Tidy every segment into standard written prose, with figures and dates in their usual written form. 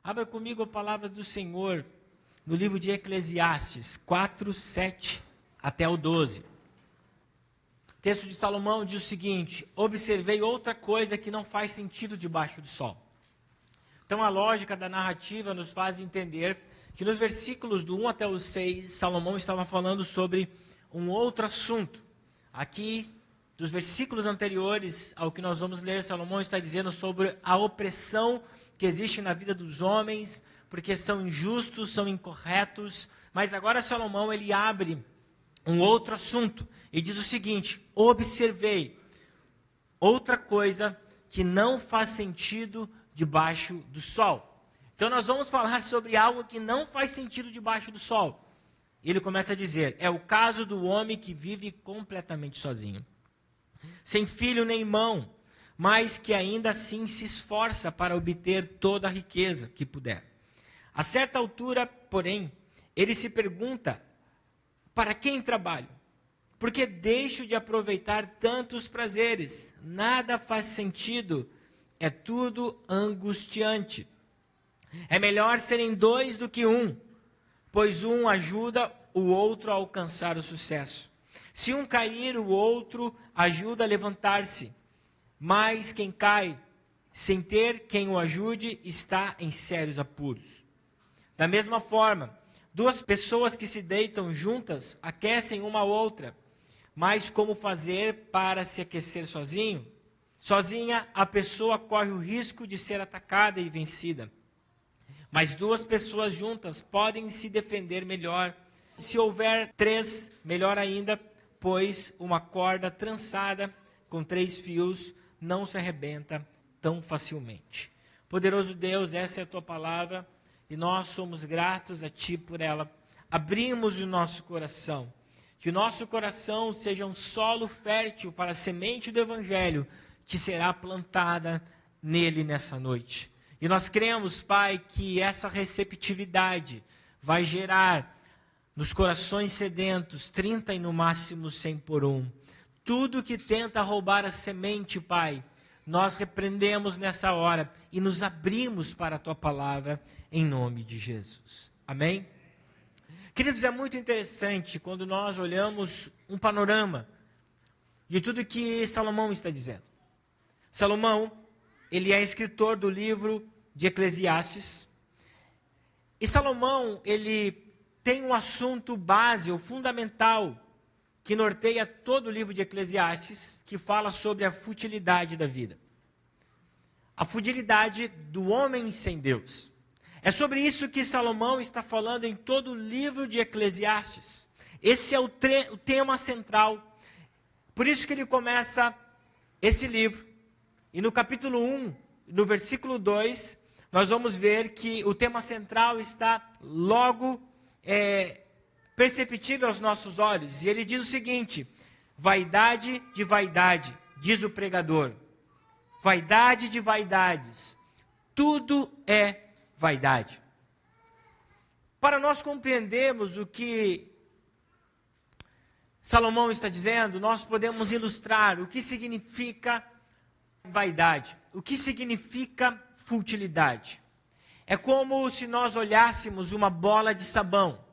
Abra comigo a palavra do Senhor no livro de Eclesiastes 4, 7 até o 12. O texto de Salomão diz o seguinte: observei outra coisa que não faz sentido debaixo do sol. Então a lógica da narrativa nos faz entender que nos versículos do 1 até o 6, Salomão estava falando sobre um outro assunto. Aqui, dos versículos anteriores ao que nós vamos ler, Salomão está dizendo sobre a opressão que existe na vida dos homens, porque são injustos, são incorretos. Mas agora Salomão, ele abre um outro assunto e diz o seguinte: observei outra coisa que não faz sentido debaixo do sol. Então nós vamos falar sobre algo que não faz sentido debaixo do sol. Ele começa a dizer: é o caso do homem que vive completamente sozinho, sem filho nem irmão, mas que ainda assim se esforça para obter toda a riqueza que puder. A certa altura, porém, ele se pergunta: para quem trabalho? Porque deixo de aproveitar tantos prazeres? Nada faz sentido, é tudo angustiante. É melhor serem dois do que um, pois um ajuda o outro a alcançar o sucesso. Se um cair, o outro ajuda a levantar-se. Mas quem cai, sem ter quem o ajude, está em sérios apuros. Da mesma forma, duas pessoas que se deitam juntas aquecem uma a outra. Mas como fazer para se aquecer sozinho? Sozinha, a pessoa corre o risco de ser atacada e vencida. Mas duas pessoas juntas podem se defender melhor. Se houver três, melhor ainda, pois uma corda trançada com 3 fios não se arrebenta tão facilmente. Poderoso Deus, essa é a tua palavra e nós somos gratos a ti por ela. Abrimos o nosso coração, que o nosso coração seja um solo fértil para a semente do evangelho que será plantada nele nessa noite. E nós cremos, Pai, que essa receptividade vai gerar nos corações sedentos 30 e no máximo 100 por um. Tudo que tenta roubar a semente, Pai, nós repreendemos nessa hora e nos abrimos para a tua palavra em nome de Jesus. Amém? Queridos, é muito interessante quando nós olhamos um panorama de tudo que Salomão está dizendo. Salomão, ele é escritor do livro de Eclesiastes. E Salomão, ele tem um assunto base, ou fundamental, que norteia todo o livro de Eclesiastes, que fala sobre a futilidade da vida. A futilidade do homem sem Deus. É sobre isso que Salomão está falando em todo o livro de Eclesiastes. Esse é o tema central. Por isso que ele começa esse livro. E no capítulo 1, no versículo 2, nós vamos ver que o tema central está logo perceptível aos nossos olhos. E ele diz o seguinte: vaidade de vaidade, diz o pregador. Vaidade de vaidades, tudo é vaidade. Para nós compreendermos o que Salomão está dizendo, nós podemos ilustrar o que significa vaidade, o que significa futilidade. É como se nós olhássemos uma bola de sabão.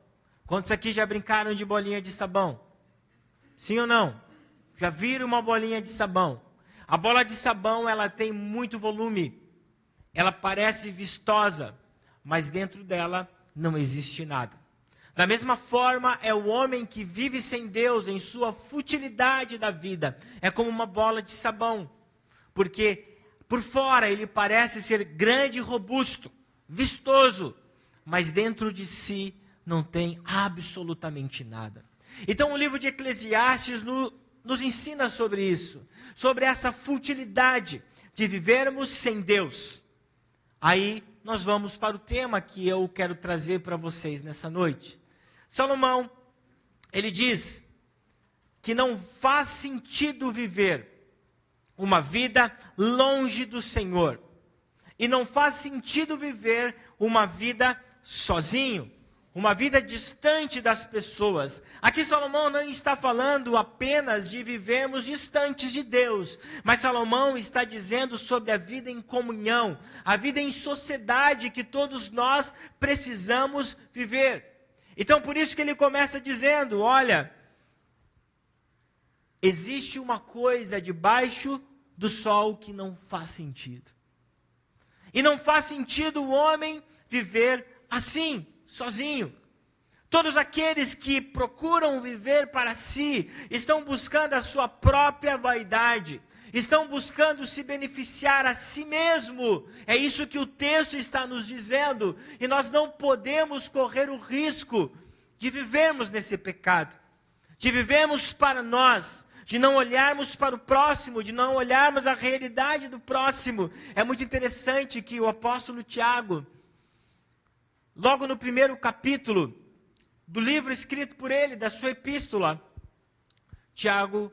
Quantos aqui já brincaram de bolinha de sabão? Sim ou não? Já viram uma bolinha de sabão? A bola de sabão, ela tem muito volume. Ela parece vistosa, mas dentro dela não existe nada. Da mesma forma, é o homem que vive sem Deus em sua futilidade da vida. É como uma bola de sabão. Porque por fora ele parece ser grande e robusto, vistoso, mas dentro de si não tem absolutamente nada. Então o livro de Eclesiastes nos ensina sobre isso, sobre essa futilidade de vivermos sem Deus. Aí nós vamos para o tema que eu quero trazer para vocês nessa noite. Salomão, ele diz que não faz sentido viver uma vida longe do Senhor. E não faz sentido viver uma vida sozinho, uma vida distante das pessoas. Aqui Salomão não está falando apenas de vivermos distantes de Deus, mas Salomão está dizendo sobre a vida em comunhão, a vida em sociedade que todos nós precisamos viver. Então por isso que ele começa dizendo, olha, existe uma coisa debaixo do sol que não faz sentido. E não faz sentido o homem viver assim, sozinho. Todos aqueles que procuram viver para si, estão buscando a sua própria vaidade, estão buscando se beneficiar a si mesmo. É isso que o texto está nos dizendo, e nós não podemos correr o risco de vivermos nesse pecado, de vivermos para nós, de não olharmos para o próximo, de não olharmos a realidade do próximo. É muito interessante que o apóstolo Tiago, logo no primeiro capítulo do livro escrito por ele, da sua epístola, Tiago,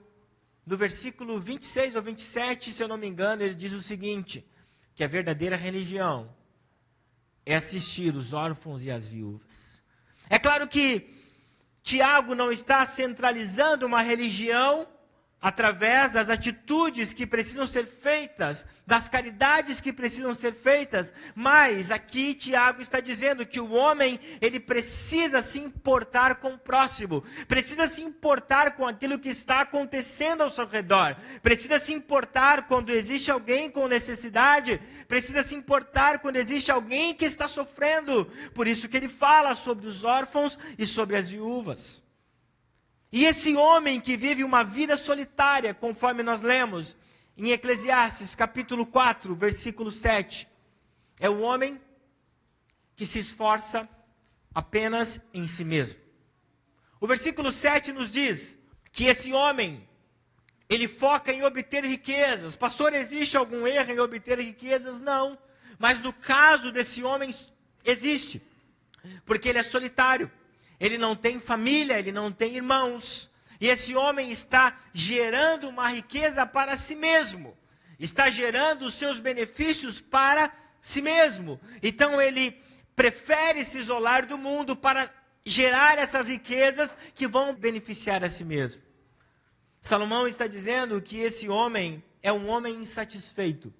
no versículo 26 ou 27, se eu não me engano, ele diz o seguinte, que a verdadeira religião é assistir os órfãos e as viúvas. É claro que Tiago não está centralizando uma religião através das atitudes que precisam ser feitas, das caridades que precisam ser feitas, mas aqui Tiago está dizendo que o homem, ele precisa se importar com o próximo, precisa se importar com aquilo que está acontecendo ao seu redor, precisa se importar quando existe alguém com necessidade, precisa se importar quando existe alguém que está sofrendo. Por isso que ele fala sobre os órfãos e sobre as viúvas. E esse homem que vive uma vida solitária, conforme nós lemos em Eclesiastes capítulo 4, versículo 7, é o homem que se esforça apenas em si mesmo. O versículo 7 nos diz que esse homem, ele foca em obter riquezas. Pastor, existe algum erro em obter riquezas? Não, mas no caso desse homem existe, porque ele é solitário. Ele não tem família, ele não tem irmãos. E esse homem está gerando uma riqueza para si mesmo. Está gerando os seus benefícios para si mesmo. Então ele prefere se isolar do mundo para gerar essas riquezas que vão beneficiar a si mesmo. Salomão está dizendo que esse homem é um homem insatisfeito.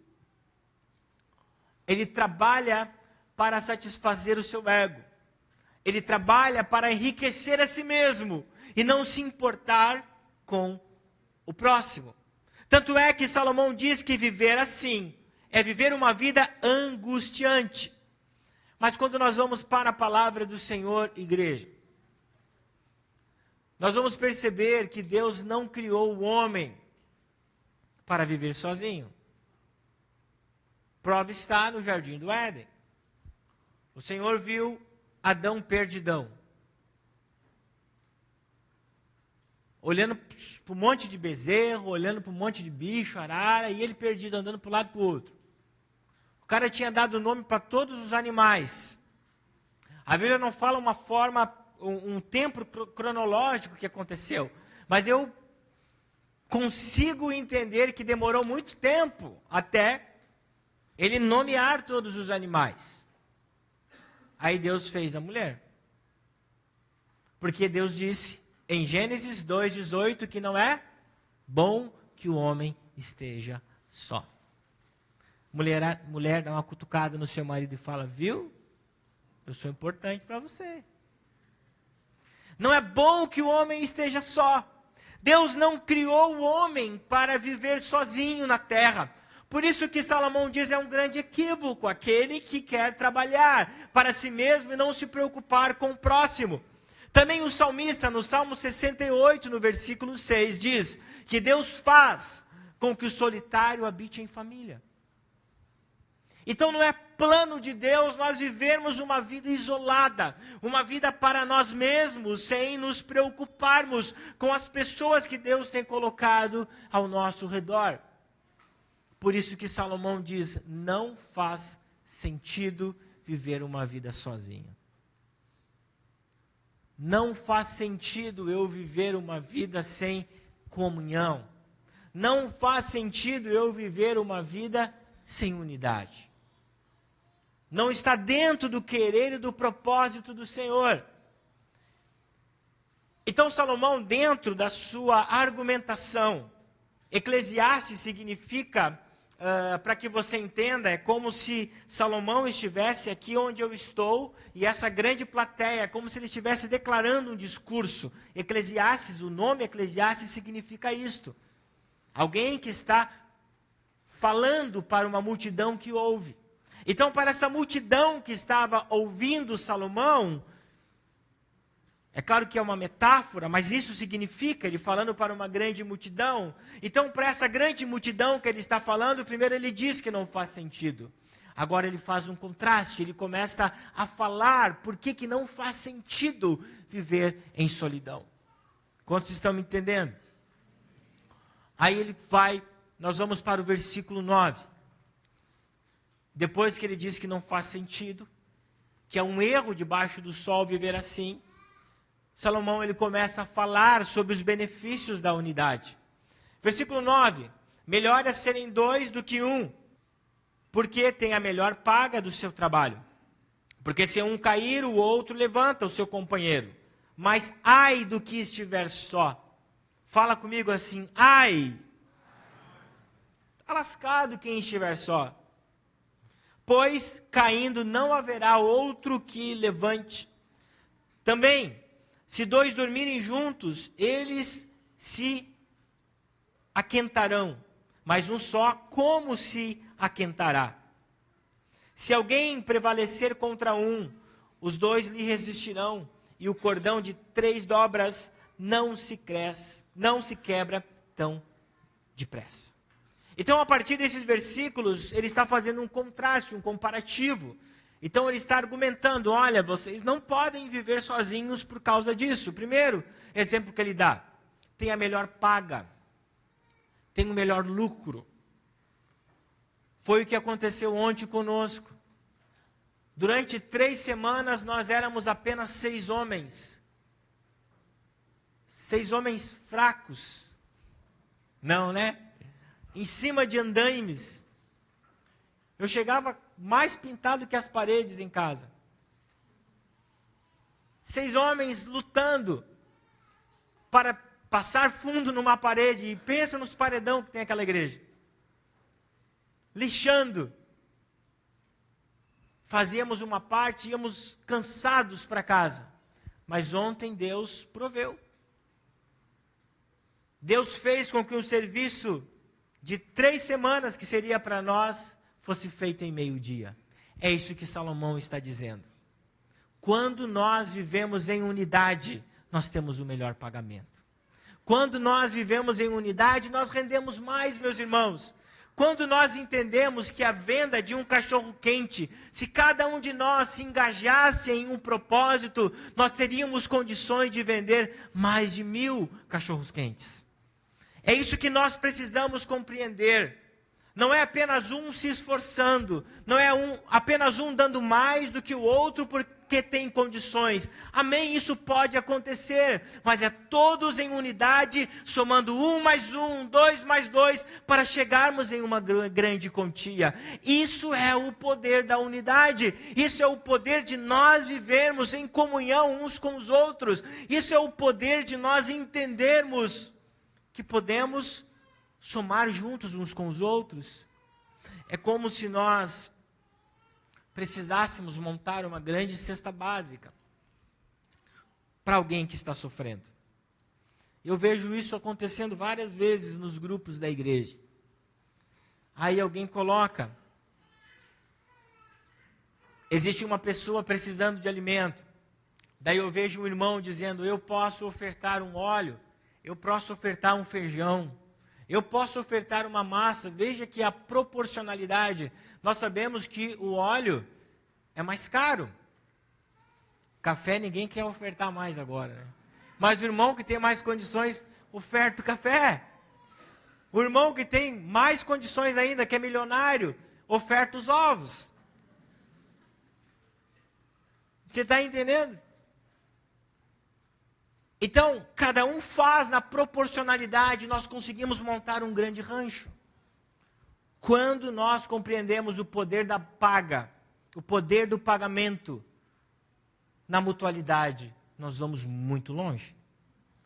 Ele trabalha para satisfazer o seu ego. Ele trabalha para enriquecer a si mesmo e não se importar com o próximo. Tanto é que Salomão diz que viver assim é viver uma vida angustiante. Mas quando nós vamos para a palavra do Senhor, igreja, nós vamos perceber que Deus não criou o homem para viver sozinho. Prova está no jardim do Éden. O Senhor viu Adão perdidão, olhando para um monte de bezerro, olhando para um monte de bicho, arara, e ele perdido, andando para um lado e para o outro. O cara tinha dado nome para todos os animais. A Bíblia não fala uma forma, um tempo cronológico que aconteceu, mas eu consigo entender que demorou muito tempo até ele nomear todos os animais. Aí Deus fez a mulher. Porque Deus disse em Gênesis 2:18 que não é bom que o homem esteja só. Mulher dá uma cutucada no seu marido e fala, viu? Eu sou importante para você. Não é bom que o homem esteja só. Deus não criou o homem para viver sozinho na terra. Por isso que Salomão diz, é um grande equívoco aquele que quer trabalhar para si mesmo e não se preocupar com o próximo. Também o salmista, no Salmo 68, no versículo 6, diz que Deus faz com que o solitário habite em família. Então não é plano de Deus nós vivermos uma vida isolada, uma vida para nós mesmos, sem nos preocuparmos com as pessoas que Deus tem colocado ao nosso redor. Por isso que Salomão diz, não faz sentido viver uma vida sozinho. Não faz sentido eu viver uma vida sem comunhão. Não faz sentido eu viver uma vida sem unidade. Não está dentro do querer e do propósito do Senhor. Então Salomão, dentro da sua argumentação, Eclesiastes significa, para que você entenda, é como se Salomão estivesse aqui onde eu estou, e essa grande plateia, como se ele estivesse declarando um discurso. Eclesiastes, o nome Eclesiastes significa isto. Alguém que está falando para uma multidão que ouve. Então, para essa multidão que estava ouvindo Salomão, é claro que é uma metáfora, mas isso significa, ele falando para uma grande multidão. Então, para essa grande multidão que ele está falando, primeiro ele diz que não faz sentido. Agora ele faz um contraste, ele começa a falar por que não faz sentido viver em solidão. Quantos estão me entendendo? Aí ele vai, nós vamos para o versículo 9. Depois que ele diz que não faz sentido, que é um erro debaixo do sol viver assim, Salomão ele começa a falar sobre os benefícios da unidade. Versículo 9. Melhor é serem dois do que um, porque tem a melhor paga do seu trabalho. Porque se um cair, o outro levanta o seu companheiro. Mas ai do que estiver só. Fala comigo assim, ai. Está lascado quem estiver só. Pois caindo não haverá outro que levante. Também, se dois dormirem juntos, eles se aquentarão, mas um só, como se aquentará? Se alguém prevalecer contra um, os dois lhe resistirão, e o cordão de 3 dobras não se quebra tão depressa. Então, a partir desses versículos, ele está fazendo um contraste, um comparativo. Então ele está argumentando, olha, vocês não podem viver sozinhos por causa disso. O primeiro exemplo que ele dá, tem a melhor paga, tem o melhor lucro. Foi o que aconteceu ontem conosco. Durante 3 semanas nós éramos apenas 6 homens. 6 homens fracos. Não, né? Em cima de andaimes. Eu chegava mais pintado que as paredes em casa. 6 homens lutando para passar fundo numa parede. E pensa nos paredão que tem aquela igreja. Lixando. Fazíamos uma parte, íamos cansados para casa. Mas ontem Deus proveu. Deus fez com que o serviço de 3 semanas que seria para nós fosse feito em meio-dia. É isso que Salomão está dizendo. Quando nós vivemos em unidade, nós temos o melhor pagamento. Quando nós vivemos em unidade, nós rendemos mais, meus irmãos. Quando nós entendemos que a venda de um cachorro-quente, se cada um de nós se engajasse em um propósito, nós teríamos condições de vender mais de 1000 cachorros-quentes. É isso que nós precisamos compreender. Não é apenas um se esforçando, não é apenas um dando mais do que o outro porque tem condições. Amém, isso pode acontecer, mas é todos em unidade, somando 1 mais 1, 2 mais 2, para chegarmos em uma grande quantia. Isso é o poder da unidade, isso é o poder de nós vivermos em comunhão uns com os outros, isso é o poder de nós entendermos que podemos somar juntos uns com os outros. É como se nós precisássemos montar uma grande cesta básica para alguém que está sofrendo. Eu vejo isso acontecendo várias vezes nos grupos da igreja. Aí alguém coloca, existe uma pessoa precisando de alimento. Daí eu vejo um irmão dizendo, eu posso ofertar um óleo, eu posso ofertar um feijão, eu posso ofertar uma massa. Veja que a proporcionalidade, nós sabemos que o óleo é mais caro. Café ninguém quer ofertar mais agora, né? Mas o irmão que tem mais condições, oferta o café. O irmão que tem mais condições ainda, que é milionário, oferta os ovos. Você está entendendo? Então, cada um faz na proporcionalidade, nós conseguimos montar um grande rancho. Quando nós compreendemos o poder da paga, o poder do pagamento na mutualidade, nós vamos muito longe.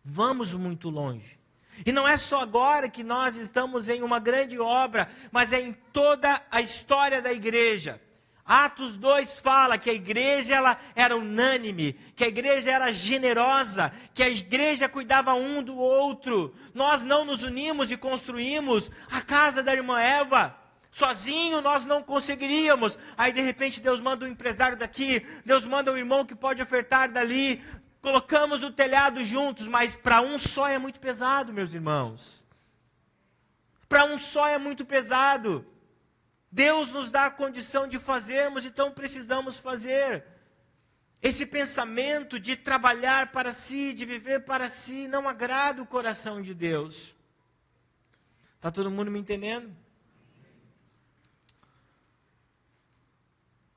Vamos muito longe. E não é só agora que nós estamos em uma grande obra, mas é em toda a história da igreja. Atos 2 fala que a igreja ela era unânime, que a igreja era generosa, que a igreja cuidava um do outro. Nós não nos unimos e construímos a casa da irmã Eva. Sozinho nós não conseguiríamos. Aí de repente Deus manda um empresário daqui, Deus manda um irmão que pode ofertar dali. Colocamos o telhado juntos, mas para um só é muito pesado, meus irmãos. Para um só é muito pesado. Deus nos dá a condição de fazermos, então precisamos fazer. Esse pensamento de trabalhar para si, de viver para si, não agrada o coração de Deus. Está todo mundo me entendendo?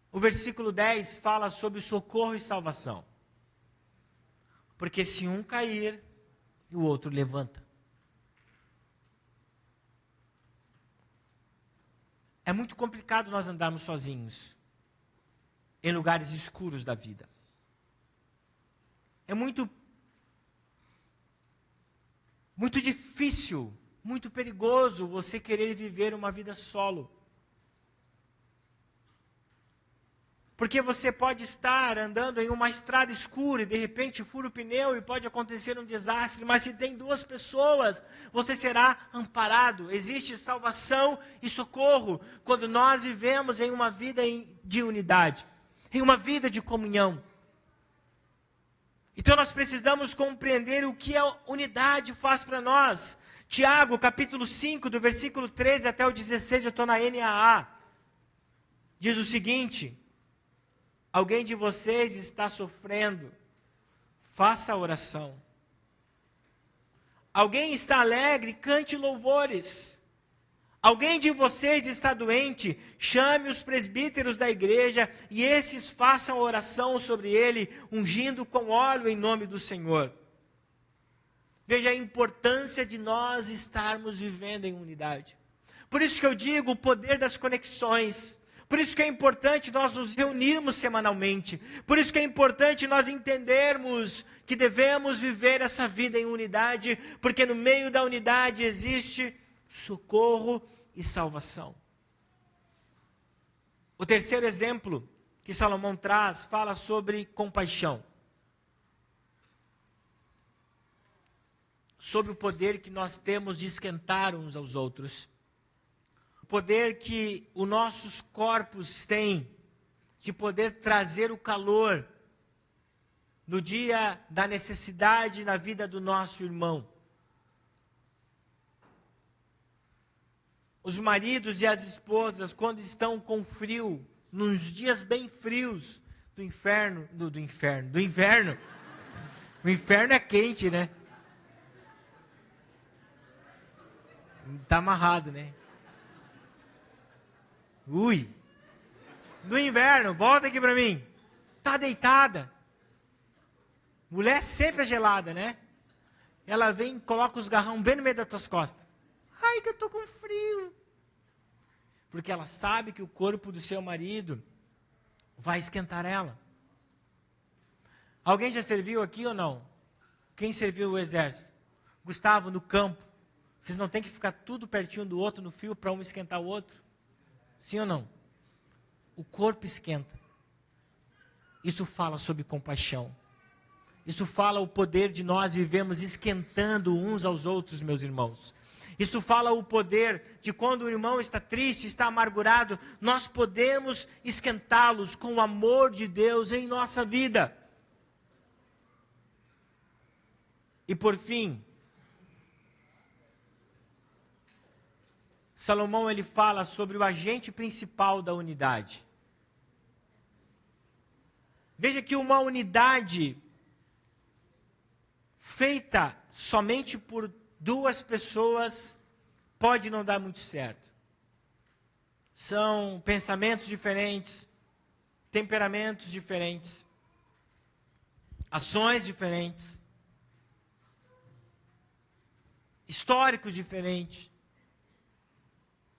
O versículo 10 fala sobre socorro e salvação. Porque se um cair, o outro levanta. É muito complicado nós andarmos sozinhos, em lugares escuros da vida. É muito difícil, muito perigoso você querer viver uma vida solo. Porque você pode estar andando em uma estrada escura e de repente fura o pneu e pode acontecer um desastre. Mas se tem duas pessoas, você será amparado. Existe salvação e socorro quando nós vivemos em uma vida de unidade, em uma vida de comunhão. Então nós precisamos compreender o que a unidade faz para nós. Tiago, capítulo 5, do versículo 13 até o 16, eu estou na NAA. Diz o seguinte: alguém de vocês está sofrendo, faça oração. Alguém está alegre, cante louvores. Alguém de vocês está doente, chame os presbíteros da igreja e esses façam oração sobre ele, ungindo com óleo em nome do Senhor. Veja a importância de nós estarmos vivendo em unidade. Por isso que eu digo o poder das conexões. Por isso que é importante nós nos reunirmos semanalmente. Por isso que é importante nós entendermos que devemos viver essa vida em unidade, porque no meio da unidade existe socorro e salvação. O terceiro exemplo que Salomão traz fala sobre compaixão. Sobre o poder que nós temos de esquentar uns aos outros. Poder que os nossos corpos têm de poder trazer o calor no dia da necessidade na vida do nosso irmão. Os maridos e as esposas, quando estão com frio, nos dias bem frios do inverno. O inferno é quente, né? Está amarrado, né? Ui! No inverno, volta aqui para mim. Tá deitada. Mulher sempre é gelada, né? Ela vem e coloca os garrão bem no meio das tuas costas. Ai, que eu tô com frio. Porque ela sabe que o corpo do seu marido vai esquentar ela. Alguém já serviu aqui ou não? Quem serviu o exército? Gustavo, no campo. Vocês não têm que ficar tudo pertinho do outro no fio para um esquentar o outro? Sim ou não? O corpo esquenta. Isso fala sobre compaixão. Isso fala o poder de nós vivemos esquentando uns aos outros, meus irmãos. Isso fala o poder de quando o irmão está triste, está amargurado, nós podemos esquentá-los com o amor de Deus em nossa vida. E por fim, Salomão ele fala sobre o agente principal da unidade. Veja que uma unidade feita somente por duas pessoas pode não dar muito certo. São pensamentos diferentes, temperamentos diferentes, ações diferentes, históricos diferentes.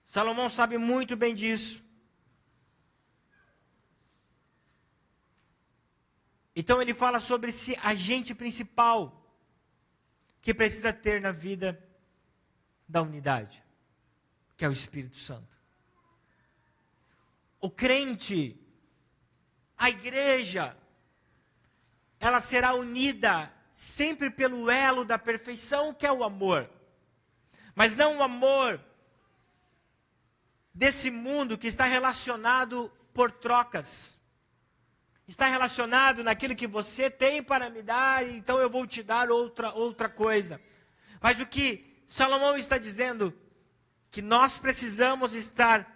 Salomão sabe muito bem disso. Então ele fala sobre esse agente principal. que precisa ter na vida da unidade, que é o Espírito Santo. O crente, a igreja, ela será unida sempre pelo elo da perfeição, que é o amor. Mas não o amor desse mundo que está relacionado por trocas. Está relacionado naquilo que você tem para me dar, então eu vou te dar outra coisa. Mas o que Salomão está dizendo, que nós precisamos estar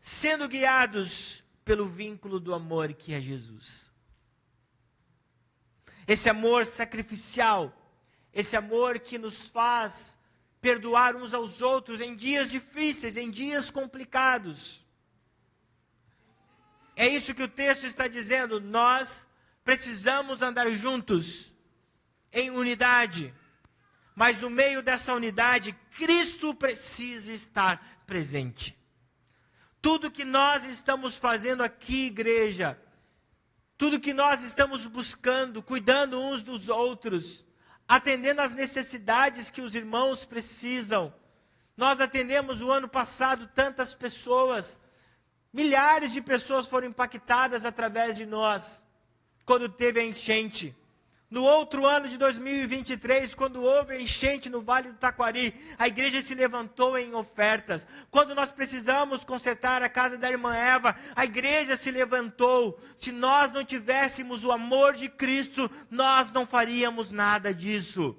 sendo guiados pelo vínculo do amor que é Jesus. Esse amor sacrificial, esse amor que nos faz perdoar uns aos outros em dias difíceis, em dias complicados. É isso que o texto está dizendo, nós precisamos andar juntos, em unidade. Mas no meio dessa unidade, Cristo precisa estar presente. Tudo que nós estamos fazendo aqui, igreja, tudo que nós estamos buscando, cuidando uns dos outros, atendendo às necessidades que os irmãos precisam. Nós atendemos o ano passado tantas pessoas, milhares de pessoas foram impactadas através de nós, quando teve a enchente. No outro ano de 2023, quando houve a enchente no Vale do Taquari, a igreja se levantou em ofertas. Quando nós precisamos consertar a casa da irmã Eva, a igreja se levantou. Se nós não tivéssemos o amor de Cristo, nós não faríamos nada disso.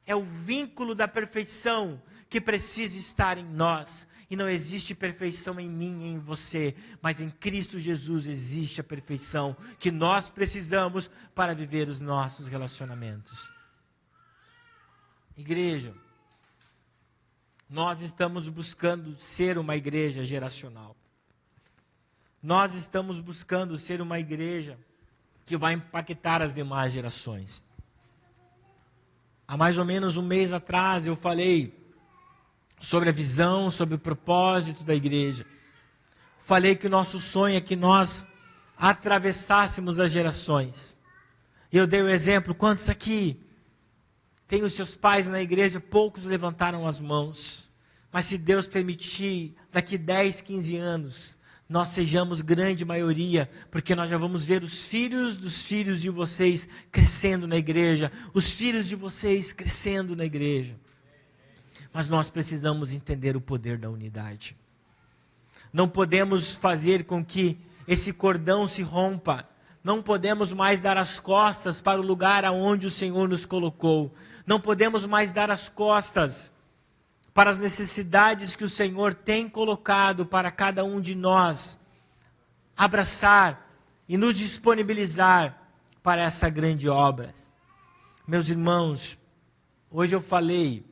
É o vínculo da perfeição que precisa estar em nós. E não existe perfeição em mim e em você, mas em Cristo Jesus existe a perfeição que nós precisamos para viver os nossos relacionamentos. Igreja, nós estamos buscando ser uma igreja geracional. Nós estamos buscando ser uma igreja que vai impactar as demais gerações. Há mais ou menos um mês atrás eu falei sobre a visão, sobre o propósito da igreja. Falei que o nosso sonho é que nós atravessássemos as gerações. E eu dei o exemplo, quantos aqui têm os seus pais na igreja? Poucos levantaram as mãos. Mas se Deus permitir, daqui 10, 15 anos, nós sejamos grande maioria, porque nós já vamos ver os filhos dos filhos de vocês crescendo na igreja, os filhos de vocês crescendo na igreja. Mas nós precisamos entender o poder da unidade. Não podemos fazer com que esse cordão se rompa. Não podemos mais dar as costas para o lugar aonde o Senhor nos colocou. Não podemos mais dar as costas para as necessidades que o Senhor tem colocado para cada um de nós. Abraçar e nos disponibilizar para essa grande obra. Meus irmãos, hoje eu falei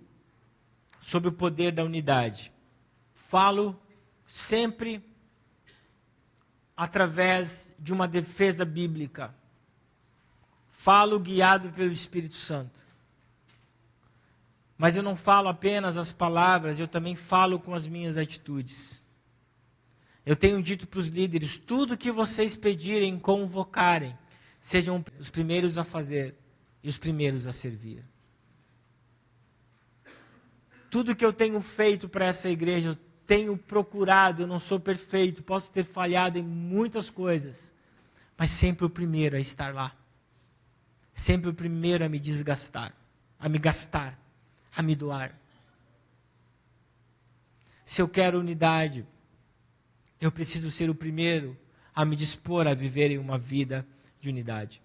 sobre o poder da unidade. Falo sempre através de uma defesa bíblica. Falo guiado pelo Espírito Santo. Mas eu não falo apenas as palavras, eu também falo com as minhas atitudes. Eu tenho dito para os líderes, tudo que vocês pedirem, convocarem, sejam os primeiros a fazer e os primeiros a servir. Tudo que eu tenho feito para essa igreja, eu tenho procurado, eu não sou perfeito, posso ter falhado em muitas coisas, mas sempre o primeiro a estar lá. Sempre o primeiro a me desgastar, a me gastar, a me doar. Se eu quero unidade, eu preciso ser o primeiro a me dispor a viver em uma vida de unidade.